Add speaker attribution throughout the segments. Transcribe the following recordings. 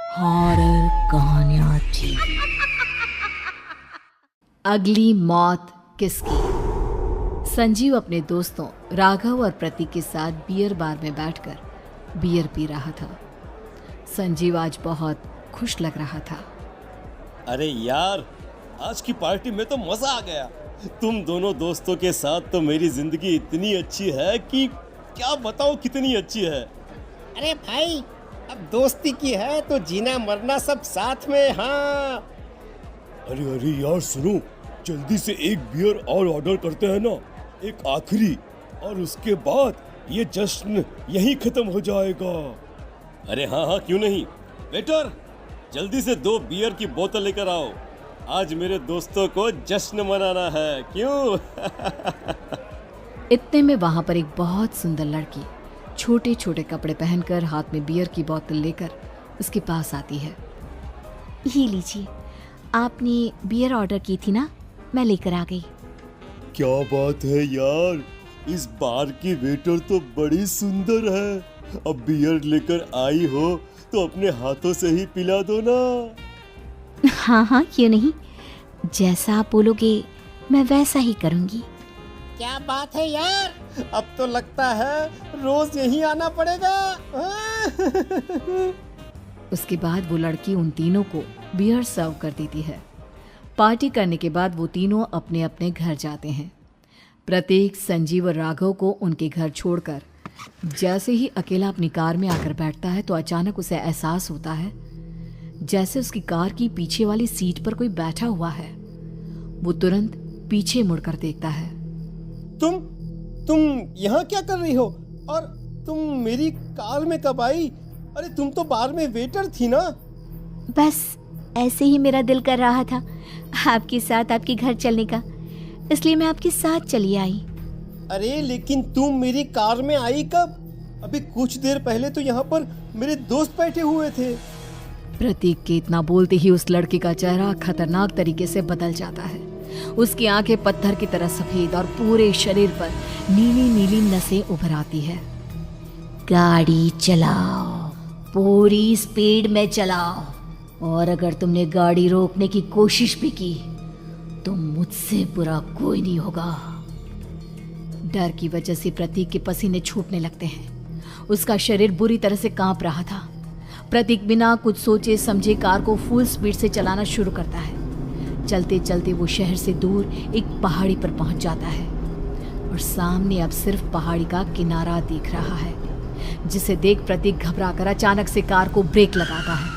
Speaker 1: Horror कहानियां थी। अगली मौत किसकी? संजीव अपने दोस्तों राघव और प्रतीक के साथ बियर बार में बैठकर बियर पी रहा था। संजीव आज बहुत खुश लग रहा था।
Speaker 2: अरे यार, आज की पार्टी में तो मजा आ गया। तुम दोनों दोस्तों के साथ तो मेरी जिंदगी इतनी अच्छी है कि क्या बताओ कितनी अच्छी है।
Speaker 3: अरे भाई, अब दोस्ती की है तो जीना मरना सब साथ में। हाँ
Speaker 2: अरे यार सुनो, जल्दी से एक बियर और ऑर्डर करते हैं ना, एक आखिरी, और उसके बाद ये जश्न यहीं खत्म हो जाएगा। अरे हाँ, क्यों नहीं। वेटर, जल्दी से 2 बियर की बोतल लेकर आओ। आज मेरे दोस्तों को जश्न मनाना है, क्यों?
Speaker 1: इतने में वहां पर एक बहुत सुंदर लड़की छोटे छोटे कपड़े पहनकर हाथ में बियर की बोतल लेकर उसके पास आती है।
Speaker 4: ये लीजिए, आपने बियर ऑर्डर की थी ना, मैं लेकर आ गई।
Speaker 2: क्या बात है यार, इस बार की वेटर तो बड़ी सुंदर है। अब बियर लेकर आई हो तो अपने हाथों से ही पिला दो ना।
Speaker 4: हाँ, क्यों नहीं, जैसा आप बोलोगे मैं वैसा ही करूँगी।
Speaker 3: क्या बात है यार, अब तो लगता है रोज यहीं आना पड़ेगा।
Speaker 1: उसके बाद वो लड़की उन तीनों को बियर सर्व कर देती है। पार्टी करने के बाद वो तीनों अपने अपने घर जाते हैं। प्रतीक, संजीव और राघव को उनके घर छोड़कर जैसे ही अकेला अपनी कार में आकर बैठता है तो अचानक उसे एहसास होता है जैसे उसकी कार की पीछे वाली सीट पर कोई बैठा हुआ है। वो तुरंत पीछे मुड़कर देखता है।
Speaker 3: तुम यहाँ क्या कर रही हो? और तुम मेरी कार में कब आई? अरे तुम तो बार में वेटर थी ना।
Speaker 4: बस ऐसे ही मेरा दिल कर रहा था आपके साथ आपके घर चलने का, इसलिए मैं आपके साथ चली आई।
Speaker 3: अरे लेकिन तुम मेरी कार में आई कब? अभी कुछ देर पहले तो यहाँ पर मेरे दोस्त बैठे हुए थे।
Speaker 1: प्रतीक के इतना बोलते ही उस लड़के का चेहरा खतरनाक तरीके से बदल जाता है। उसकी आंखें पत्थर की तरह सफेद और पूरे शरीर पर नीली नीली नसें उभर आती है।
Speaker 4: गाड़ी चलाओ, पूरी स्पीड में चलाओ, और अगर तुमने गाड़ी रोकने की कोशिश भी की तो मुझसे बुरा कोई नहीं होगा।
Speaker 1: डर की वजह से प्रतीक के पसीने छूटने लगते हैं। उसका शरीर बुरी तरह से कांप रहा था। प्रतीक बिना कुछ सोचे समझे कार को फुल स्पीड से चलाना शुरू करता है। चलते चलते वो शहर से दूर एक पहाड़ी पर पहुंच जाता है और सामने अब सिर्फ पहाड़ी का किनारा दिख रहा है, जिसे देख प्रतीक घबराकर अचानक से कार को ब्रेक लगाता है।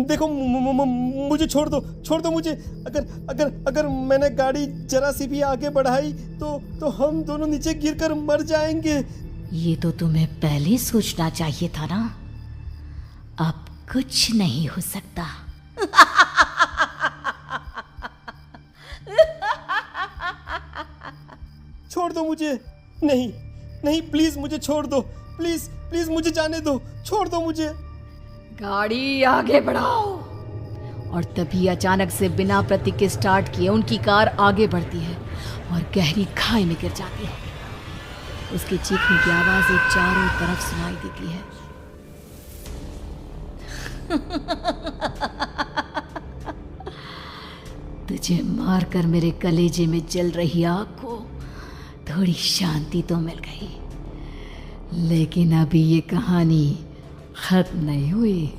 Speaker 3: देखो, मुझे छोड़ दो मुझे। अगर मैंने गाड़ी जरा सी भी आगे बढ़ाई तो हम दोनों नीचे गिरकर मर जाएंगे।
Speaker 4: ये तो तुम्हें पहले सोचना चाहिए था ना। अब कुछ नहीं हो सकता।
Speaker 3: छोड़ दो मुझे। नहीं, प्लीज मुझे छोड़ दो। प्लीज मुझे जाने दो। छोड़ दो मुझे।
Speaker 1: गाड़ी आगे बढ़ाओ। और तभी अचानक से बिना प्रतीक के स्टार्ट किए उनकी कार आगे बढ़ती है और गहरी खाई में गिर जाती है। उसके चीखने की आवाजें चारों तरफ सुनाई देती है। तुझे मारकर मेरे कलेजे में जल रही आग को थोड़ी शांति तो मिल गई, लेकिन अभी ये कहानी खत्म नहीं हुई।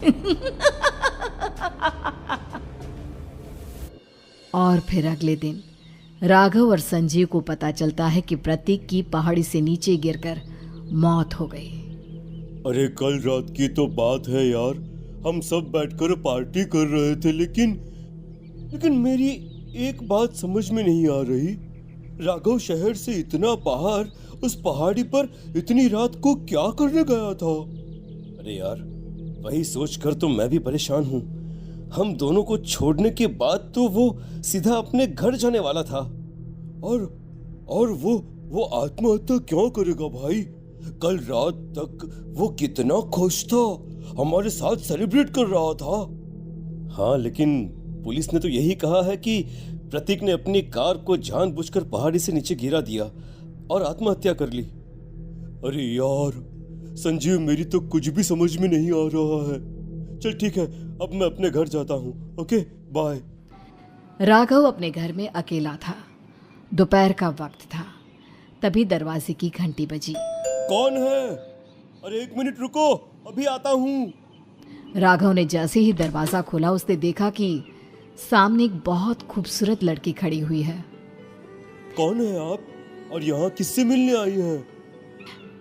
Speaker 1: और फिर अगले दिन राघव और संजीव को पता चलता है कि प्रतीक की पहाड़ी से नीचे गिरकर मौत हो गई।
Speaker 2: अरे कल रात की तो बात है यार, हम सब बैठकर पार्टी कर रहे थे, लेकिन मेरी एक बात समझ में नहीं आ रही। राघव शहर से इतना बाहर उस पहाड़ी पर इतनी रात को क्या करने गया था? अरे यार, वही सोचकर तो मैं भी परेशान हूँ। हम दोनों को छोड़ने के बाद तो वो सीधा अपने घर जाने वाला था, और वो आत्महत्या क्यों करेगा भाई? कल रात तक वो कितना खुश था, हमारे साथ सेलिब्रेट कर रहा था। हाँ, लेकिन पुलिस ने तो यही कहा है कि प्रतीक ने अपनी कार को जानबूझकर पहाड़ी से नीचे गिरा दिया और आत्महत्या कर ली। अरे यार, संजीव, मेरी तो कुछ भी समझ में नहीं आ रहा है। चल ठीक है, अब मैं अपने घर जाता हूँ। Okay, bye.
Speaker 1: राघव अपने घर में अकेला था। दोपहर का वक्त था। तभी दरवाजे की घंटी बजी।
Speaker 2: कौन है? अरे 1 मिनट रुको, अभी आता हूँ।
Speaker 1: राघव ने जैसे ही दरवाजा खोला उसने देखा कि सामने एक बहुत खूबसूरत लड़की खड़ी हुई है।
Speaker 2: कौन है आप और यहाँ किससे मिलने आई हैं?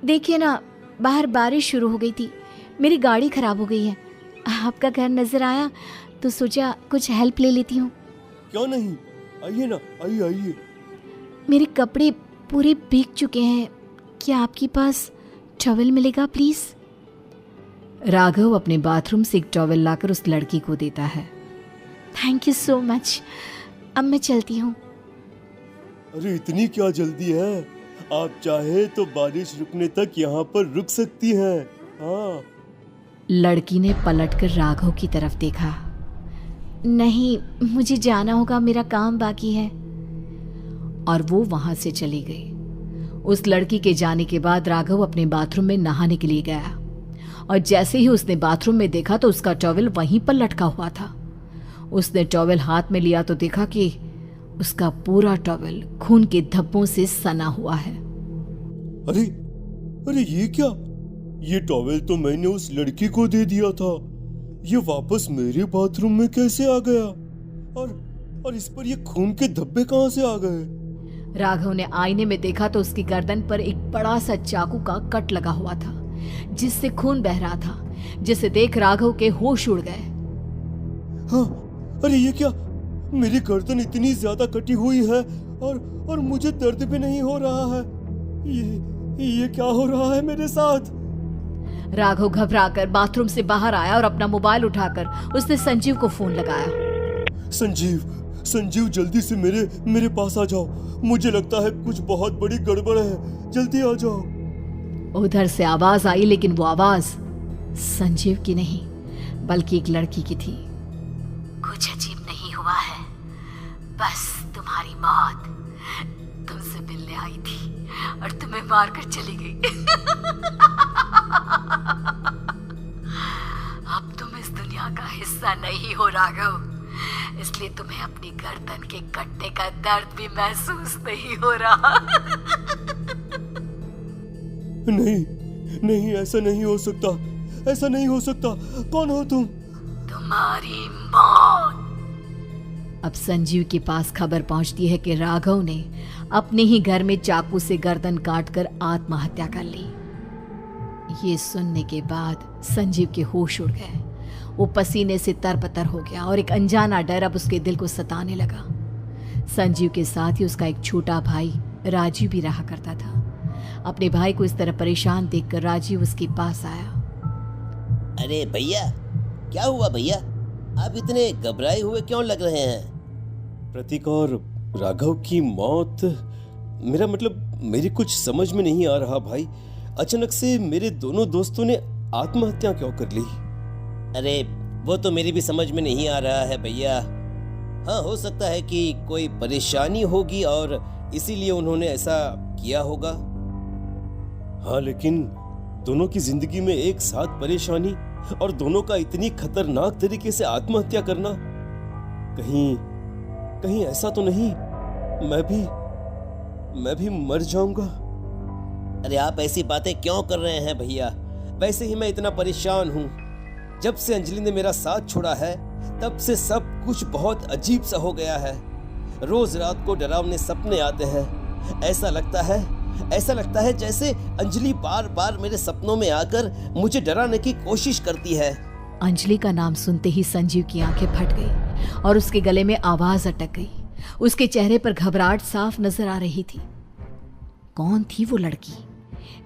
Speaker 4: देखिए ना, बाहर बारिश शुरू हो गई थी, मेरी गाड़ी खराब हो गई है। आपका घर नजर आया तो सोचा कुछ हेल्प ले लेती हूँ।
Speaker 2: क्यों नहीं, आइए ना, आइए आइए।
Speaker 4: मेरे कपड़े पूरे भीग चुके हैं, क्या आपके पास टॉवल मिलेगा प्लीज?
Speaker 1: राघव अपने बाथरूम से एक टॉवल लाकर उस लड़की को देता है।
Speaker 4: थैंक यू सो मच, अब मैं चलती हूँ।
Speaker 2: अरे इतनी क्या जल्दी है? आप चाहे तो बारिश रुकने तक यहाँ पर रुक सकती हैं। हाँ।
Speaker 1: लड़की ने पलटकर राघव की तरफ देखा।
Speaker 4: नहीं, मुझे जाना होगा, मेरा काम बाकी है।
Speaker 1: और वो वहां से चली गई। उस लड़की के जाने के बाद राघव अपने बाथरूम में नहाने के लिए गया और जैसे ही उसने बाथरूम में देखा तो उसका टॉवल वहीं पर लटका हुआ था। उसने टॉवल हाथ में लिया तो देखा कि उसका पूरा टॉवल खून के धब्बों से सना हुआ है।
Speaker 2: अरे अरे ये क्या? ये टॉवल तो मैंने उस लड़की को दे दिया था। ये वापस मेरे बाथरूम में कैसे आ गया? और इस पर ये खून के धब्बे कहां से आ गए?
Speaker 1: राघव ने आईने में देखा तो उसकी गर्दन पर एक बड़ा सा चाकू का कट लगा हुआ था जिससे खून बह रहा था, जिसे देख राघव के होश उड़ गए।
Speaker 2: हाँ, अरे ये क्या? मेरी गर्दन इतनी ज्यादा कटी हुई है और मुझे दर्द भी नहीं हो रहा है। ये क्या हो रहा है मेरे साथ?
Speaker 1: राघव घबराकर बाथरूम से बाहर आया और अपना मोबाइल उठाकर उसने संजीव को फोन लगाया।
Speaker 2: संजीव जल्दी से मेरे पास आ जाओ। मुझे लगता है कुछ बहुत बड़ी गड़बड़ है, जल्दी आ जाओ।
Speaker 1: उधर से आवाज आई, लेकिन वो आवाज संजीव की नहीं बल्कि एक लड़की की थी।
Speaker 4: कुछ अजीब नहीं हुआ है, बस तुम्हारी मौत तुमसे मिलने आई थी और तुम्हें मारकर चली गई। अब तुम इस दुनिया का हिस्सा नहीं हो राघव, इसलिए तुम्हें अपनी गर्दन के कटने का दर्द भी महसूस नहीं हो रहा।
Speaker 2: नहीं, ऐसा नहीं हो सकता, ऐसा नहीं हो सकता। कौन हो तुम?
Speaker 4: तुम्हारी मौत।
Speaker 1: अब संजीव के पास खबर पहुंचती है कि राघव ने अपने ही घर में चाकू से गर्दन काटकर आत्महत्या कर ली। ये सुनने के बाद संजीव के होश उड़ गए। वो पसीने से तरबतर हो गया और एक अनजाना डर अब उसके दिल को सताने लगा। संजीव के साथ ही उसका एक छोटा भाई राजीव भी रहा करता था। अपने भाई को इस तरह परेशान देखकर राजीव उसके पास आया।
Speaker 5: अरे भैया, क्या हुआ भैया? आप इतने घबराए हुए क्यों लग रहे हैं?
Speaker 2: प्रतीक और राघव की मौत, मेरा मतलब मेरी कुछ समझ में नहीं आ रहा भाई। अचानक से मेरे दोनों दोस्तों ने आत्महत्या क्यों कर ली?
Speaker 5: अरे वो तो मेरी भी समझ में नहीं आ रहा है भैया। हाँ, हो सकता है कि कोई परेशानी होगी और इसीलिए उन्होंने ऐसा किया होगा।
Speaker 2: हाँ, लेकिन दोनों की जिंदगी में एक साथ परेशानी और दोनों का इतनी खतरनाक तरीके से आत्महत्या करना, कहीं ऐसा तो नहीं मैं भी मर जाऊंगा?
Speaker 5: अरे आप ऐसी बातें क्यों कर रहे हैं भैया? वैसे ही मैं इतना परेशान हूँ। जब से अंजलि ने मेरा साथ छोड़ा है तब से सब कुछ बहुत अजीब सा हो गया है। रोज रात को डरावने सपने आते हैं। ऐसा लगता है जैसे अंजलि बार बार मेरे सपनों में आकर मुझे डराने की कोशिश करती है।
Speaker 1: अंजलि का नाम सुनते ही संजीव की आंखें फट गई और उसके गले में आवाज अटक गई। उसके चेहरे पर घबराहट साफ नजर आ रही थी। कौन थी वो लड़की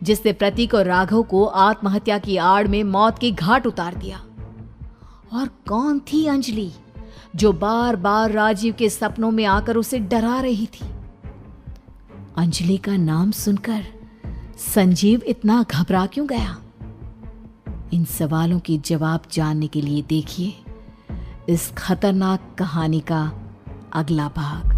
Speaker 1: जिसने प्रतीक और राघव को आत्महत्या की आड़ में मौत के घाट उतार दिया? और कौन थी अंजलि जो बार बार राजीव के सपनों में आकर उसे डरा रही थी? अंजलि का नाम सुनकर संजीव इतना घबरा क्यों गया? इन सवालों के जवाब जानने के लिए देखिए इस खतरनाक कहानी का अगला भाग।